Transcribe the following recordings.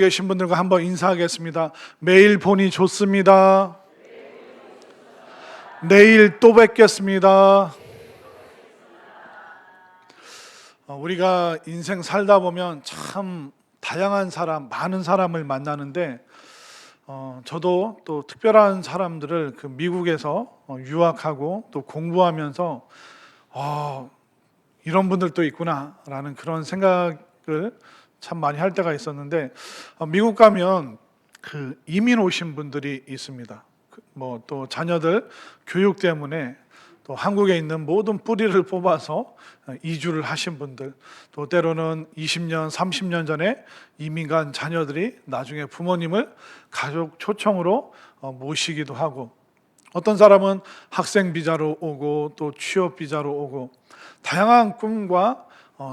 계신 분들과 한번 인사하겠습니다. 매일 보니 좋습니다. 내일 또 뵙겠습니다. 우리가 인생 살다 보면 참 다양한 사람, 많은 사람을 만나는데 저도 또 특별한 사람들을 그 미국에서 유학하고 또 공부하면서 이런 분들도 있구나라는 그런 생각을 참 많이 할 때가 있었는데, 미국 가면 그 이민 오신 분들이 있습니다. 뭐 또 자녀들 교육 때문에 또 한국에 있는 모든 뿌리를 뽑아서 이주를 하신 분들, 또 때로는 20년, 30년 전에 이민 간 자녀들이 나중에 부모님을 가족 초청으로 모시기도 하고, 어떤 사람은 학생 비자로 오고 또 취업 비자로 오고, 다양한 꿈과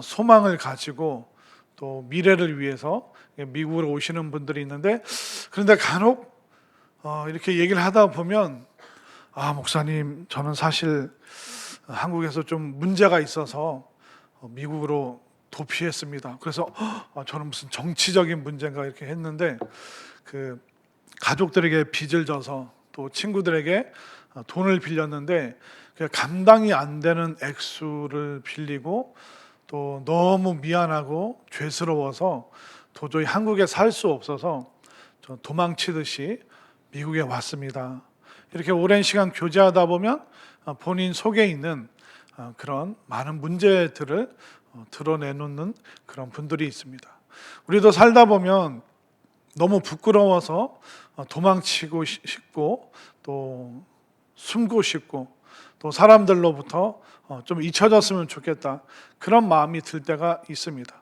소망을 가지고 또 미래를 위해서 미국으로 오시는 분들이 있는데, 그런데 간혹 이렇게 얘기를 하다 보면 목사님, 저는 사실 한국에서 좀 문제가 있어서 미국으로 도피했습니다. 그래서 저는 무슨 정치적인 문제인가 이렇게 했는데, 그 가족들에게 빚을 져서 또 친구들에게 돈을 빌렸는데 감당이 안 되는 액수를 빌리고 또 너무 미안하고 죄스러워서 도저히 한국에 살 수 없어서 저 도망치듯이 미국에 왔습니다. 이렇게 오랜 시간 교제하다 보면 본인 속에 있는 그런 많은 문제들을 드러내놓는 그런 분들이 있습니다. 우리도 살다 보면 너무 부끄러워서 도망치고 싶고 또 숨고 싶고 또 사람들로부터 좀 잊혀졌으면 좋겠다, 그런 마음이 들 때가 있습니다.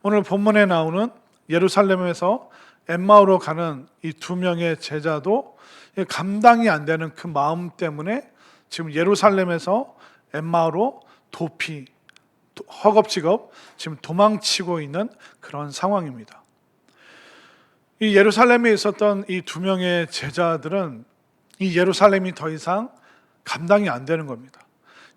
오늘 본문에 나오는 예루살렘에서 엠마오로 가는 이 두 명의 제자도 감당이 안 되는 그 마음 때문에 지금 예루살렘에서 엠마오로 도피, 허겁지겁 지금 도망치고 있는 그런 상황입니다. 이 예루살렘에 있었던 이 두 명의 제자들은 이 예루살렘이 더 이상 감당이 안 되는 겁니다.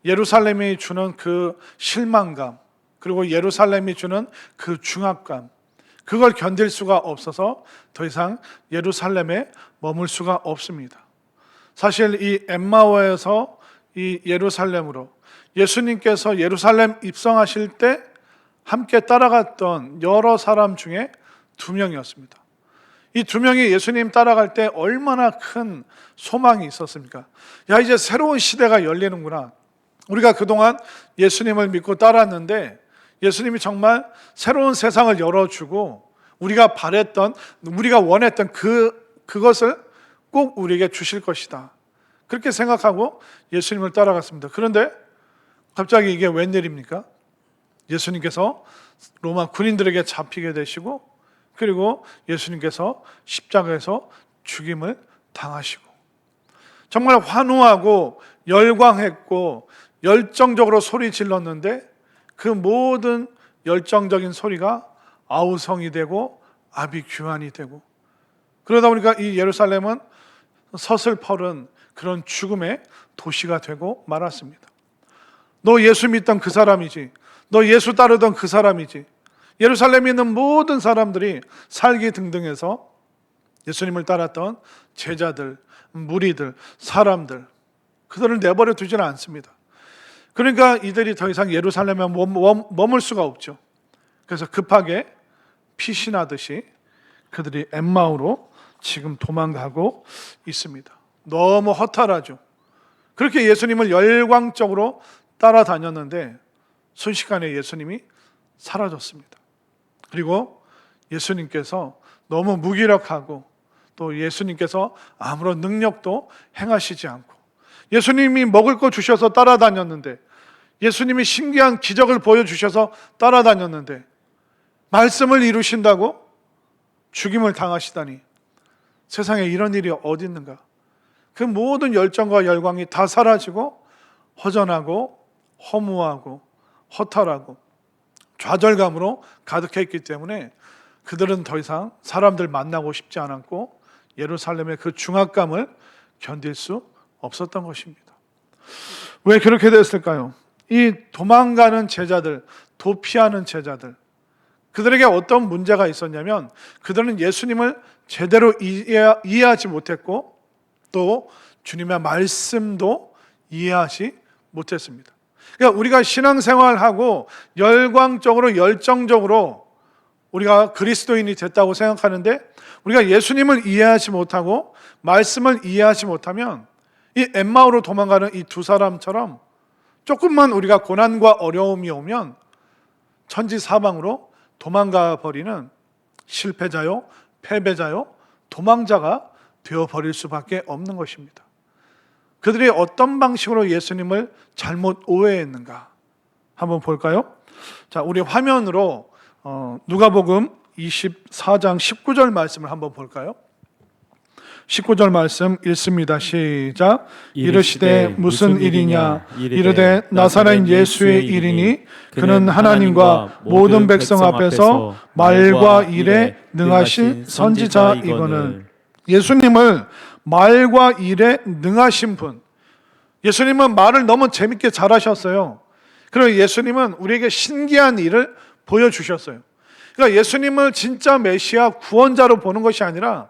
예루살렘이 주는 그 실망감, 그리고 예루살렘이 주는 그 중압감, 그걸 견딜 수가 없어서 더 이상 예루살렘에 머물 수가 없습니다. 사실 이 엠마오에서 이 예루살렘으로 예수님께서 예루살렘 입성하실 때 함께 따라갔던 여러 사람 중에 두 명이었습니다. 이 두 명이 예수님 따라갈 때 얼마나 큰 소망이 있었습니까? 이제 새로운 시대가 열리는구나. 우리가 그동안 예수님을 믿고 따랐는데 예수님이 정말 새로운 세상을 열어주고 우리가 바랬던, 우리가 원했던 그것을 꼭 우리에게 주실 것이다, 그렇게 생각하고 예수님을 따라갔습니다. 그런데 갑자기 이게 웬일입니까? 예수님께서 로마 군인들에게 잡히게 되시고, 그리고 예수님께서 십자가에서 죽임을 당하시고, 정말 환호하고 열광했고 열정적으로 소리 질렀는데 그 모든 열정적인 소리가 아우성이 되고 아비규환이 되고, 그러다 보니까 이 예루살렘은 서슬퍼른 그런 죽음의 도시가 되고 말았습니다. 너 예수 믿던 그 사람이지, 너 예수 따르던 그 사람이지. 예루살렘에 있는 모든 사람들이 살기 등등해서 예수님을 따랐던 제자들, 무리들, 사람들, 그들을 내버려 두지는 않습니다. 그러니까 이들이 더 이상 예루살렘에 머물 수가 없죠. 그래서 급하게 피신하듯이 그들이 엠마오로 지금 도망가고 있습니다. 너무 허탈하죠. 그렇게 예수님을 열광적으로 따라다녔는데 순식간에 예수님이 사라졌습니다. 그리고 예수님께서 너무 무기력하고 또 예수님께서 아무런 능력도 행하시지 않고, 예수님이 먹을 거 주셔서 따라다녔는데, 예수님이 신기한 기적을 보여주셔서 따라다녔는데 말씀을 이루신다고 죽임을 당하시다니, 세상에 이런 일이 어디 있는가. 그 모든 열정과 열광이 다 사라지고 허전하고 허무하고 허탈하고 좌절감으로 가득했기 때문에 그들은 더 이상 사람들 만나고 싶지 않았고 예루살렘의 그 중압감을 견딜 수 없었던 것입니다. 왜 그렇게 됐을까요? 이 도망가는 제자들, 도피하는 제자들, 그들에게 어떤 문제가 있었냐면 그들은 예수님을 제대로 이해하지 못했고 또 주님의 말씀도 이해하지 못했습니다. 그러니까 우리가 신앙생활하고 열광적으로 열정적으로 우리가 그리스도인이 됐다고 생각하는데 우리가 예수님을 이해하지 못하고 말씀을 이해하지 못하면 이 엠마오로 도망가는 이 두 사람처럼 조금만 우리가 고난과 어려움이 오면 천지사방으로 도망가 버리는 실패자요, 패배자요, 도망자가 되어버릴 수밖에 없는 것입니다. 그들이 어떤 방식으로 예수님을 잘못 오해했는가 한번 볼까요? 자, 우리 화면으로 누가복음 24장 19절 말씀을 한번 볼까요? 19절 말씀 읽습니다. 시작. 이르시되 무슨 일이냐 이르되 나사렛 예수의 일이니 그는 하나님과 모든 백성 앞에서 말과 일에 능하신 선지자이거늘. 예수님을 말과 일에 능하신 분, 예수님은 말을 너무 재밌게 잘하셨어요. 그리고 예수님은 우리에게 신기한 일을 보여주셨어요. 그러니까 예수님을 진짜 메시아 구원자로 보는 것이 아니라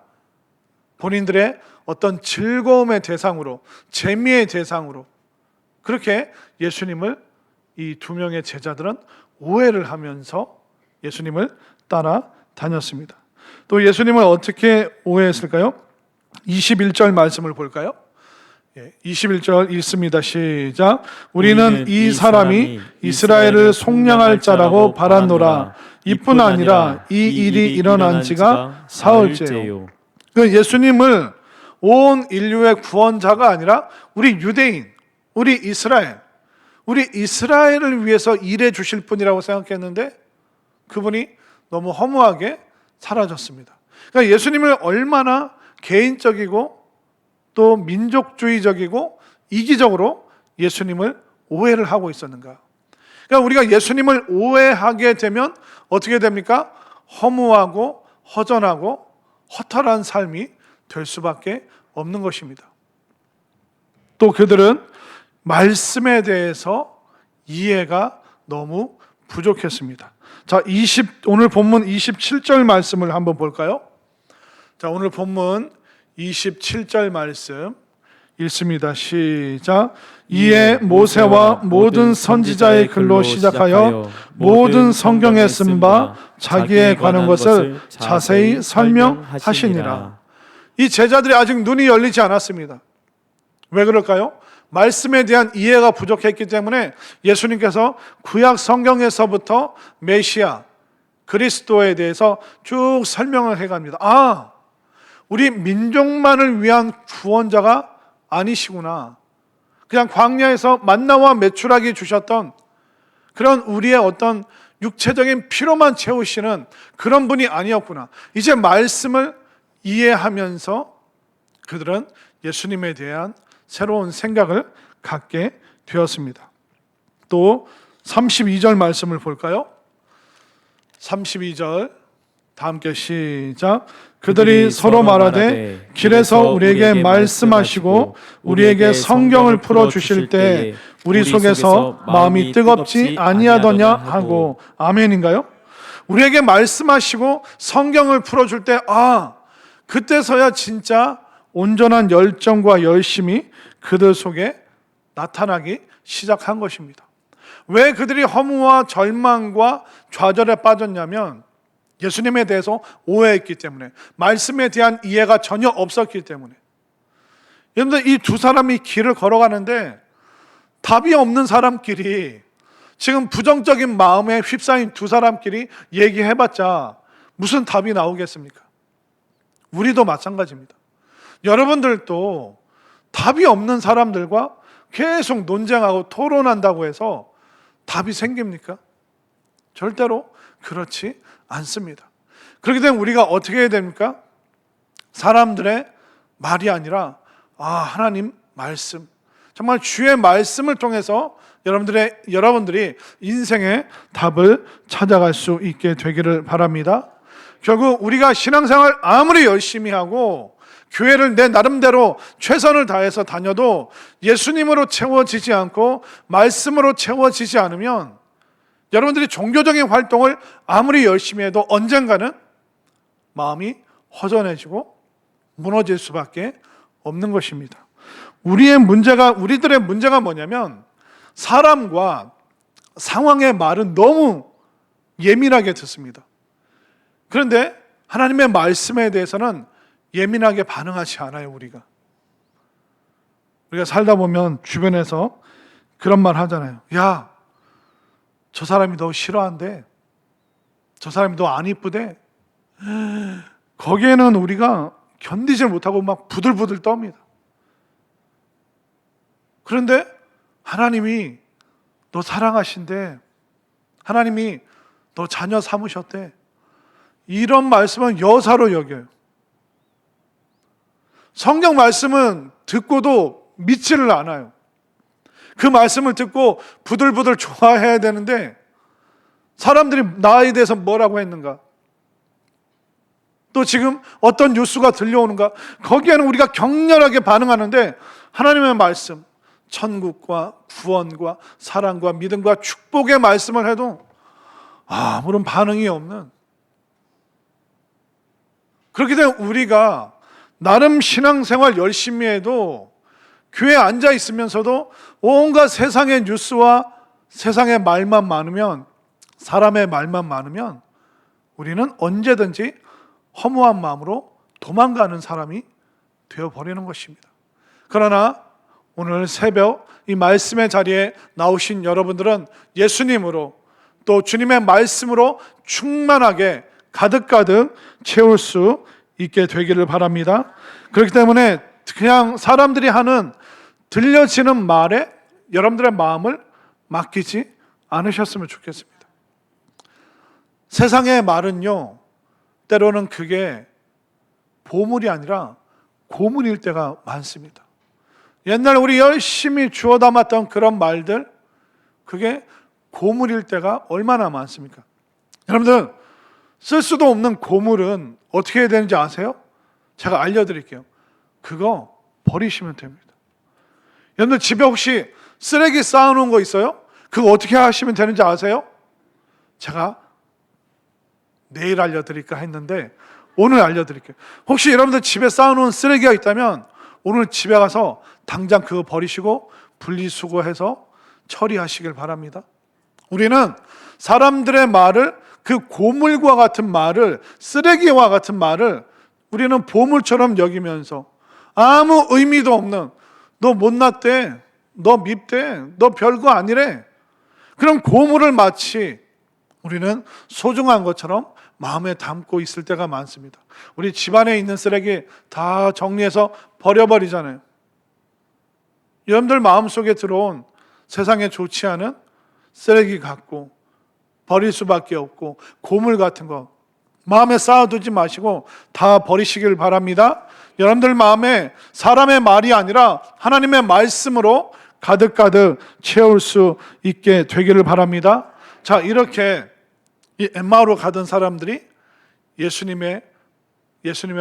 본인들의 어떤 즐거움의 대상으로, 재미의 대상으로 그렇게 예수님을 이 두 명의 제자들은 오해를 하면서 예수님을 따라 다녔습니다. 또 예수님을 어떻게 오해했을까요? 21절 말씀을 볼까요? 21절 읽습니다. 시작. 우리는 이 사람이 이스라엘을 속량할 자라고 바랐노라. 이뿐 아니라 이 일이 일어난 지가 사흘째요. 예수님을 온 인류의 구원자가 아니라 우리 유대인, 우리 이스라엘을 위해서 일해 주실 분이라고 생각했는데 그분이 너무 허무하게 사라졌습니다. 그러니까 예수님을 얼마나 개인적이고 또 민족주의적이고 이기적으로 예수님을 오해를 하고 있었는가. 그러니까 우리가 예수님을 오해하게 되면 어떻게 됩니까? 허무하고 허전하고 허탈한 삶이 될 수밖에 없는 것입니다. 또 그들은 말씀에 대해서 이해가 너무 부족했습니다. 자, 오늘 본문 27절 말씀을 한번 볼까요? 자, 오늘 본문 27절 말씀 읽습니다. 시작. 이에 모세와 모든 선지자의 글로 시작하여 모든 성경에 쓴 바 자기에 관한 것을 자세히 설명하시니라. 이 제자들이 아직 눈이 열리지 않았습니다. 왜 그럴까요? 말씀에 대한 이해가 부족했기 때문에 예수님께서 구약 성경에서부터 메시아 그리스도에 대해서 쭉 설명을 해갑니다. 아, 우리 민족만을 위한 구원자가 아니시구나. 그냥 광야에서 만나와 메추라기 주셨던 그런 우리의 어떤 육체적인 피로만 채우시는 그런 분이 아니었구나. 이제 말씀을 이해하면서 그들은 예수님에 대한 새로운 생각을 갖게 되었습니다. 또 32절 말씀을 볼까요? 32절 다 함께 시작. 그들이 서로 말하되 길에서 우리에게 말씀하시고 우리에게 성경을 풀어주실 때 우리 속에서 마음이 뜨겁지 아니하더냐 하고. 아멘인가요? 우리에게 말씀하시고 성경을 풀어줄 때 그때서야 진짜 온전한 열정과 열심이 그들 속에 나타나기 시작한 것입니다. 왜 그들이 허무와 절망과 좌절에 빠졌냐면 예수님에 대해서 오해했기 때문에, 말씀에 대한 이해가 전혀 없었기 때문에. 여러분들, 이 두 사람이 길을 걸어가는데 답이 없는 사람끼리, 지금 부정적인 마음에 휩싸인 두 사람끼리 얘기해봤자 무슨 답이 나오겠습니까? 우리도 마찬가지입니다. 여러분들도 답이 없는 사람들과 계속 논쟁하고 토론한다고 해서 답이 생깁니까? 절대로 그렇지 않습니다. 그렇게 되면 우리가 어떻게 해야 됩니까? 사람들의 말이 아니라 하나님 말씀, 정말 주의 말씀을 통해서 여러분들이 인생의 답을 찾아갈 수 있게 되기를 바랍니다. 결국 우리가 신앙생활 아무리 열심히 하고 교회를 내 나름대로 최선을 다해서 다녀도 예수님으로 채워지지 않고 말씀으로 채워지지 않으면 여러분들이 종교적인 활동을 아무리 열심히 해도 언젠가는 마음이 허전해지고 무너질 수밖에 없는 것입니다. 우리들의 문제가 뭐냐면 사람과 상황의 말은 너무 예민하게 듣습니다. 그런데 하나님의 말씀에 대해서는 예민하게 반응하지 않아요. 우리가 살다 보면 주변에서 그런 말 하잖아요. 야, 저 사람이 너 싫어한대. 저 사람이 너 안 이쁘대. 거기에는 우리가 견디질 못하고 막 부들부들 떱니다. 그런데 하나님이 너 사랑하신대. 하나님이 너 자녀 삼으셨대. 이런 말씀은 여사로 여겨요. 성경 말씀은 듣고도 믿지를 않아요. 그 말씀을 듣고 부들부들 좋아해야 되는데 사람들이 나에 대해서 뭐라고 했는가? 또 지금 어떤 뉴스가 들려오는가? 거기에는 우리가 격렬하게 반응하는데 하나님의 말씀, 천국과 구원과 사랑과 믿음과 축복의 말씀을 해도 아무런 반응이 없는, 그렇게 되면 우리가 나름 신앙생활 열심히 해도 교회에 앉아 있으면서도 온갖 세상의 뉴스와 세상의 말만 많으면, 사람의 말만 많으면 우리는 언제든지 허무한 마음으로 도망가는 사람이 되어버리는 것입니다. 그러나 오늘 새벽 이 말씀의 자리에 나오신 여러분들은 예수님으로 또 주님의 말씀으로 충만하게 가득가득 채울 수 있게 되기를 바랍니다. 그렇기 때문에 그냥 사람들이 하는 들려지는 말에 여러분들의 마음을 맡기지 않으셨으면 좋겠습니다. 세상의 말은요, 때로는 그게 보물이 아니라 고물일 때가 많습니다. 옛날 우리 열심히 주워 담았던 그런 말들, 그게 고물일 때가 얼마나 많습니까? 여러분들, 쓸 수도 없는 고물은 어떻게 해야 되는지 아세요? 제가 알려드릴게요. 그거 버리시면 됩니다. 여러분들 집에 혹시 쓰레기 쌓아놓은 거 있어요? 그거 어떻게 하시면 되는지 아세요? 제가 내일 알려드릴까 했는데 오늘 알려드릴게요. 혹시 여러분들 집에 쌓아놓은 쓰레기가 있다면 오늘 집에 가서 당장 그거 버리시고 분리수거해서 처리하시길 바랍니다. 우리는 사람들의 말을, 그 고물과 같은 말을, 쓰레기와 같은 말을 우리는 보물처럼 여기면서 아무 의미도 없는, 너 못났대, 너 밉대, 너 별거 아니래, 그런 고물을 마치 우리는 소중한 것처럼 마음에 담고 있을 때가 많습니다. 우리 집안에 있는 쓰레기 다 정리해서 버려버리잖아요. 여러분들 마음속에 들어온 세상에 좋지 않은 쓰레기 갖고 버릴 수밖에 없고, 고물 같은 거 마음에 쌓아두지 마시고 다 버리시길 바랍니다. 여러분들 마음에 사람의 말이 아니라 하나님의 말씀으로 가득가득 채울 수 있게 되기를 바랍니다. 자, 이렇게 이 엠마오로 가던 사람들이 예수님의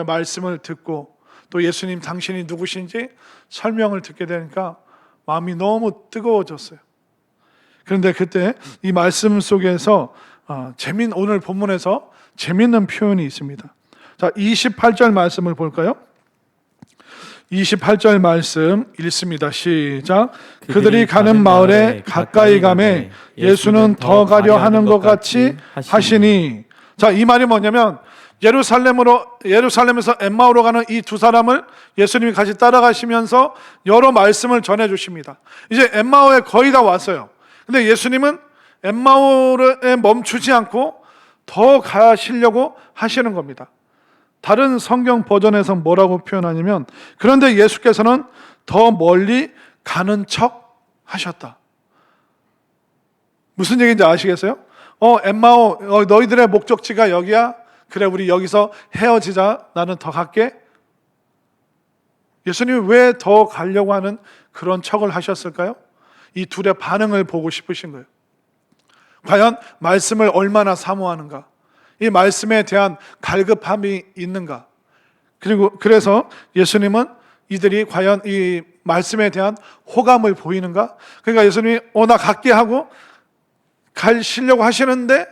말씀을 듣고 또 예수님 당신이 누구신지 설명을 듣게 되니까 마음이 너무 뜨거워졌어요. 그런데 그때 이 말씀 속에서 오늘 본문에서 재미있는 표현이 있습니다. 자, 28절 말씀을 볼까요? 28절 말씀 읽습니다. 시작. 그들이 가는 마을에 가까이 가매 예수는 더 가려 하는 것 같이 하시니. 자, 이 말이 뭐냐면 예루살렘에서 엠마오로 가는 이 두 사람을 예수님이 같이 따라가시면서 여러 말씀을 전해 주십니다. 이제 엠마오에 거의 다 왔어요. 근데 예수님은 엠마오에 멈추지 않고 더 가시려고 하시는 겁니다. 다른 성경 버전에서 뭐라고 표현하냐면, 그런데 예수께서는 더 멀리 가는 척 하셨다. 무슨 얘기인지 아시겠어요? 엠마오, 너희들의 목적지가 여기야? 그래, 우리 여기서 헤어지자. 나는 더 갈게. 예수님이 왜 더 가려고 하는 그런 척을 하셨을까요? 이 둘의 반응을 보고 싶으신 거예요. 과연 말씀을 얼마나 사모하는가? 이 말씀에 대한 갈급함이 있는가? 그래서 예수님은 이들이 과연 이 말씀에 대한 호감을 보이는가? 그러니까 예수님이 나 갈게 하고 가시려고 하시는데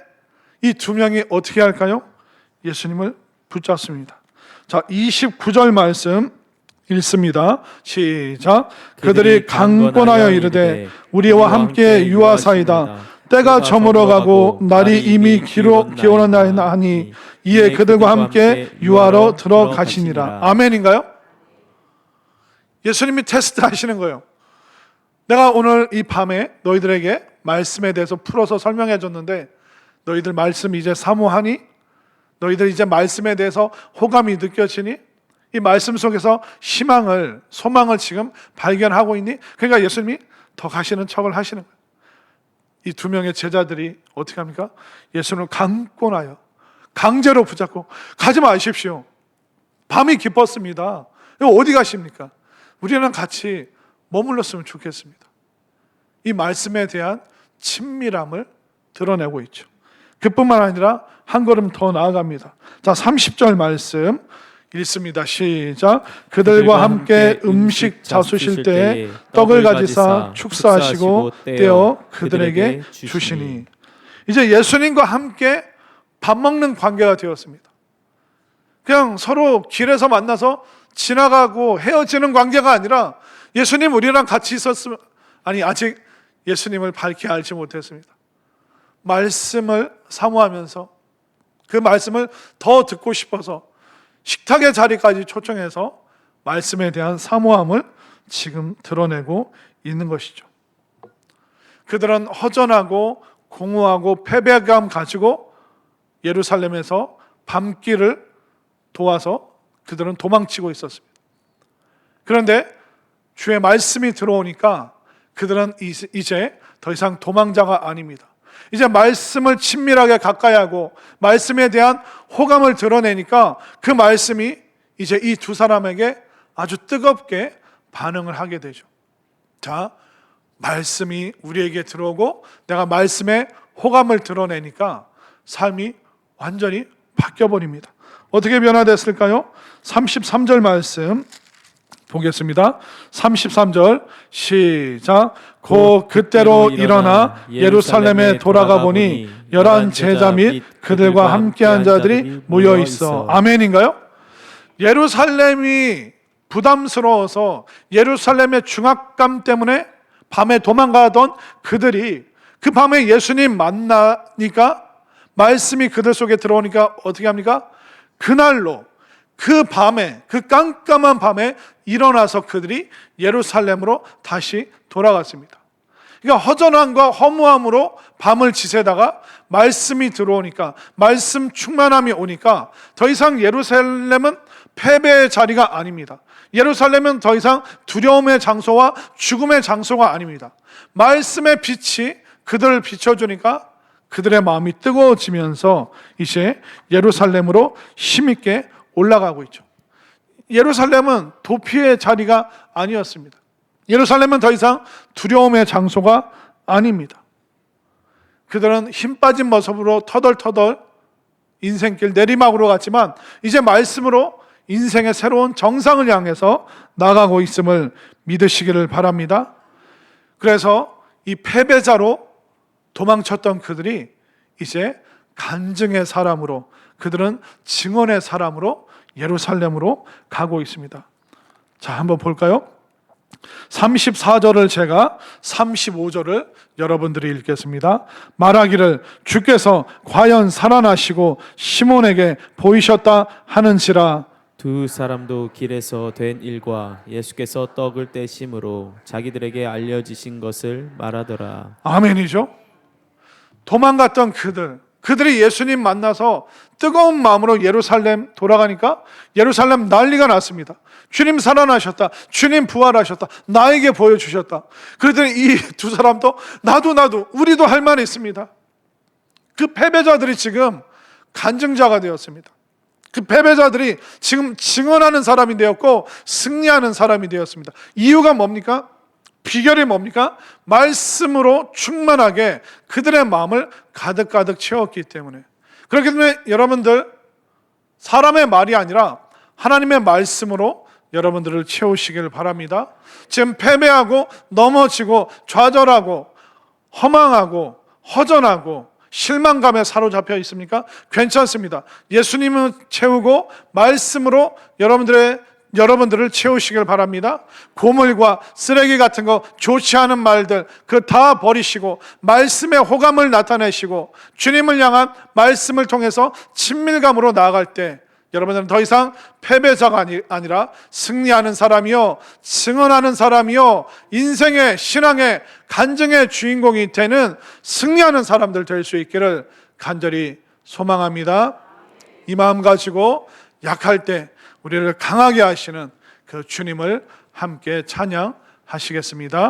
이 두 명이 어떻게 할까요? 예수님을 붙잡습니다. 자, 29절 말씀 읽습니다. 시작. 그들이 강권하여 이르되 우리와 함께 유하사이다. 때가 저물어 가고 날이 이미 기울었나이다 하니 이에 그들과 함께 유하러 들어가시니라. 아멘인가요? 예수님이 테스트 하시는 거예요. 내가 오늘 이 밤에 너희들에게 말씀에 대해서 풀어서 설명해 줬는데 너희들 말씀 이제 사모하니? 너희들 이제 말씀에 대해서 호감이 느껴지니? 이 말씀 속에서 희망을, 소망을 지금 발견하고 있니? 그러니까 예수님이 더 가시는 척을 하시는 거예요. 이 두 명의 제자들이 어떻게 합니까? 예수님을 강권하여 강제로 붙잡고 가지 마십시오. 밤이 깊었습니다. 어디 가십니까? 우리는 같이 머물렀으면 좋겠습니다. 이 말씀에 대한 친밀함을 드러내고 있죠. 그뿐만 아니라 한 걸음 더 나아갑니다. 자, 30절 말씀 읽습니다. 시작. 그들과 함께 음식 잡수실 때에 떡을 가지사 축사하시고 떼어 그들에게 주시니. 이제 예수님과 함께 밥 먹는 관계가 되었습니다. 그냥 서로 길에서 만나서 지나가고 헤어지는 관계가 아니라 예수님 우리랑 같이 있었으면, 아니 아직 예수님을 밝히 알지 못했습니다. 말씀을 사모하면서 그 말씀을 더 듣고 싶어서 식탁의 자리까지 초청해서 말씀에 대한 사모함을 지금 드러내고 있는 것이죠. 그들은 허전하고 공허하고 패배감 가지고 예루살렘에서 밤길을 도와서 그들은 도망치고 있었습니다. 그런데 주의 말씀이 들어오니까 그들은 이제 더 이상 도망자가 아닙니다. 이제 말씀을 친밀하게 가까이 하고 말씀에 대한 호감을 드러내니까 그 말씀이 이제 이 두 사람에게 아주 뜨겁게 반응을 하게 되죠. 자, 말씀이 우리에게 들어오고 내가 말씀에 호감을 드러내니까 삶이 완전히 바뀌어버립니다. 어떻게 변화됐을까요? 33절 말씀 보겠습니다. 33절 시작. 곧 그때로 일어나 예루살렘에 돌아가 보니 11 제자 및 그들과 함께한 자들이 모여 있어. 아멘인가요? 예루살렘이 부담스러워서 예루살렘의 중압감 때문에 밤에 도망가던 그들이 그 밤에 예수님 만나니까 말씀이 그들 속에 들어오니까 어떻게 합니까? 그날로 그 밤에, 그 깜깜한 밤에 일어나서 그들이 예루살렘으로 다시 돌아갔습니다. 그러니까 허전함과 허무함으로 밤을 지새다가 말씀이 들어오니까, 말씀 충만함이 오니까 더 이상 예루살렘은 패배의 자리가 아닙니다. 예루살렘은 더 이상 두려움의 장소와 죽음의 장소가 아닙니다. 말씀의 빛이 그들을 비춰주니까 그들의 마음이 뜨거워지면서 이제 예루살렘으로 힘있게 올라가고 있죠. 예루살렘은 도피의 자리가 아니었습니다. 예루살렘은 더 이상 두려움의 장소가 아닙니다. 그들은 힘 빠진 모습으로 터덜터덜 인생길 내리막으로 갔지만 이제 말씀으로 인생의 새로운 정상을 향해서 나가고 있음을 믿으시기를 바랍니다. 그래서 이 패배자로 도망쳤던 그들이 이제 간증의 사람으로, 그들은 증언의 사람으로 예루살렘으로 가고 있습니다. 자, 한번 볼까요? 34절을 제가 35절을 여러분들이 읽겠습니다. 말하기를 주께서 과연 살아나시고 시몬에게 보이셨다 하는지라. 두 사람도 길에서 된 일과 예수께서 떡을 떼심으로 자기들에게 알려지신 것을 말하더라. 아멘이죠. 도망갔던 그들이 예수님 만나서 뜨거운 마음으로 예루살렘 돌아가니까 예루살렘 난리가 났습니다. 주님 살아나셨다. 주님 부활하셨다. 나에게 보여주셨다. 그러더니 이 두 사람도 나도 우리도 할 말이 있습니다. 그 패배자들이 지금 간증자가 되었습니다. 그 패배자들이 지금 증언하는 사람이 되었고 승리하는 사람이 되었습니다. 이유가 뭡니까? 비결이 뭡니까? 말씀으로 충만하게 그들의 마음을 가득가득 채웠기 때문에. 그렇기 때문에 여러분들 사람의 말이 아니라 하나님의 말씀으로 여러분들을 채우시길 바랍니다. 지금 패배하고 넘어지고 좌절하고 허망하고 허전하고 실망감에 사로잡혀 있습니까? 괜찮습니다. 예수님은 채우고 말씀으로 여러분들을 채우시길 바랍니다. 고물과 쓰레기 같은 거, 좋지 않은 말들 그 다 버리시고 말씀의 호감을 나타내시고 주님을 향한 말씀을 통해서 친밀감으로 나아갈 때 여러분들은 더 이상 패배자가 아니라 승리하는 사람이요, 증언하는 사람이요, 인생의 신앙의 간증의 주인공이 되는 승리하는 사람들 될 수 있기를 간절히 소망합니다. 이 마음 가지고 약할 때 우리를 강하게 하시는 그 주님을 함께 찬양하시겠습니다.